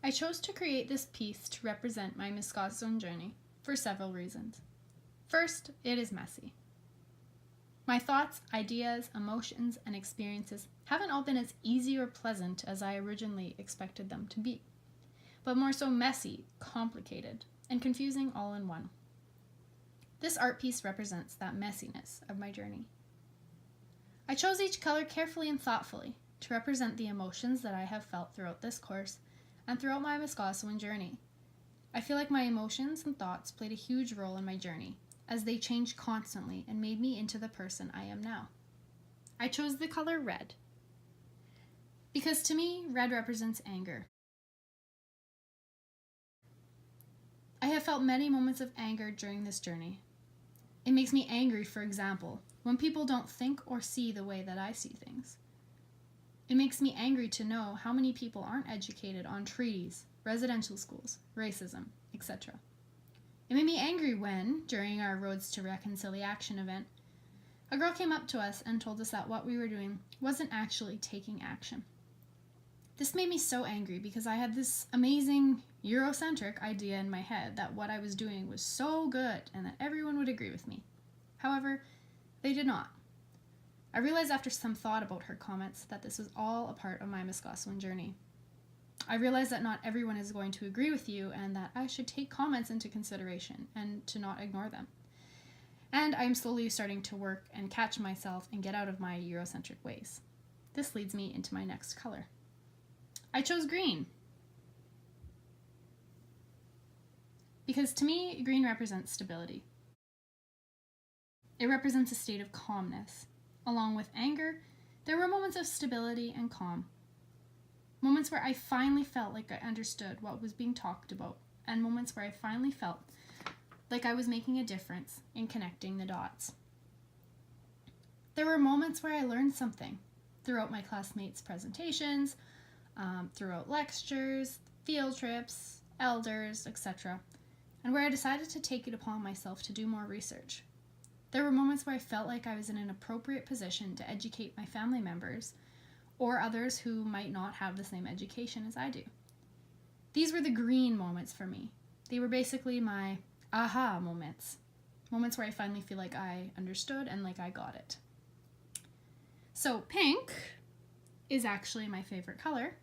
I chose to create this piece to represent my Miskasowin journey for several reasons. First, it is messy. My thoughts, ideas, emotions, and experiences haven't all been as easy or pleasant as I originally expected them to be, but more so messy, complicated, and confusing all in one. This art piece represents that messiness of my journey. I chose each color carefully and thoughtfully to represent the emotions that I have felt throughout this course and throughout my Miskasowin journey. I feel like my emotions and thoughts played a huge role in my journey, as they changed constantly and made me into the person I am now. I chose the color red because to me, red represents anger. I have felt many moments of anger during this journey. It makes me angry, for example, when people don't think or see the way that I see things. It makes me angry to know how many people aren't educated on treaties, residential schools, racism, etc. It made me angry when, during our Roads to Reconciliation event, a girl came up to us and told us that what we were doing wasn't actually taking action. This made me so angry because I had this amazing Eurocentric idea in my head that what I was doing was so good and that everyone would agree with me. However, they did not. I realized after some thought about her comments that this was all a part of my Miskasowin journey. I realized that not everyone is going to agree with you and that I should take comments into consideration and to not ignore them. And I'm slowly starting to work and catch myself and get out of my Eurocentric ways. This leads me into my next color. I chose green because to me, green represents stability. It represents a state of calmness. Along with anger, there were moments of stability and calm. Moments where I finally felt like I understood what was being talked about, and moments where I finally felt like I was making a difference in connecting the dots. There were moments where I learned something throughout my classmates' presentations, throughout lectures, field trips, elders, etc., and where I decided to take it upon myself to do more research. There were moments where I felt like I was in an appropriate position to educate my family members or others who might not have the same education as I do. These were the green moments for me. They were basically my aha moments where I finally feel like I understood and like I got it. So pink is actually my favorite color.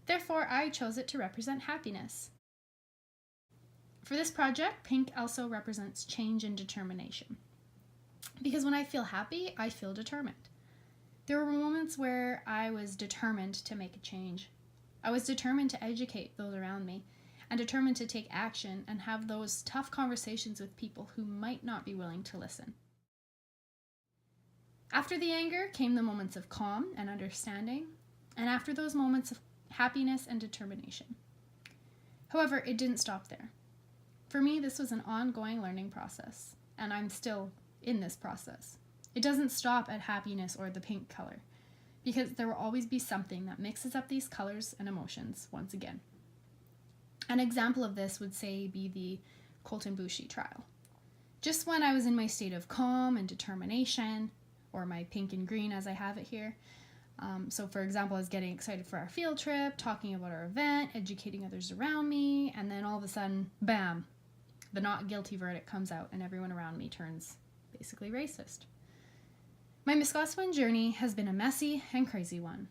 Therefore, I chose it to represent happiness. For this project, pink also represents change and determination. Because when I feel happy, I feel determined. There were moments where I was determined to make a change. I was determined to educate those around me and determined to take action and have those tough conversations with people who might not be willing to listen. After the anger came the moments of calm and understanding, and after those moments of happiness and determination. However, it didn't stop there. For me, this was an ongoing learning process, and I'm still in this process. It doesn't stop at happiness or the pink color, because there will always be something that mixes up these colors and emotions once again. An example of this would say be the Colton Boushey trial. Just when I was in my state of calm and determination, or my pink and green as I have it here, so for example, I was getting excited for our field trip, talking about our event, educating others around me, and then all of a sudden, bam, the not guilty verdict comes out and everyone around me turns basically racist. My Miskasowin journey has been a messy and crazy one,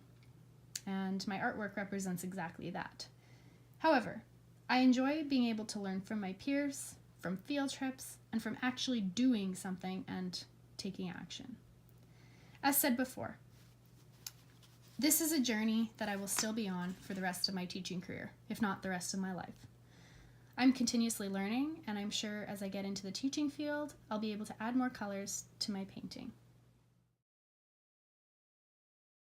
and my artwork represents exactly that. However, I enjoy being able to learn from my peers, from field trips, and from actually doing something and taking action. As said before, this is a journey that I will still be on for the rest of my teaching career, if not the rest of my life. I'm continuously learning, and I'm sure as I get into the teaching field, I'll be able to add more colors to my painting.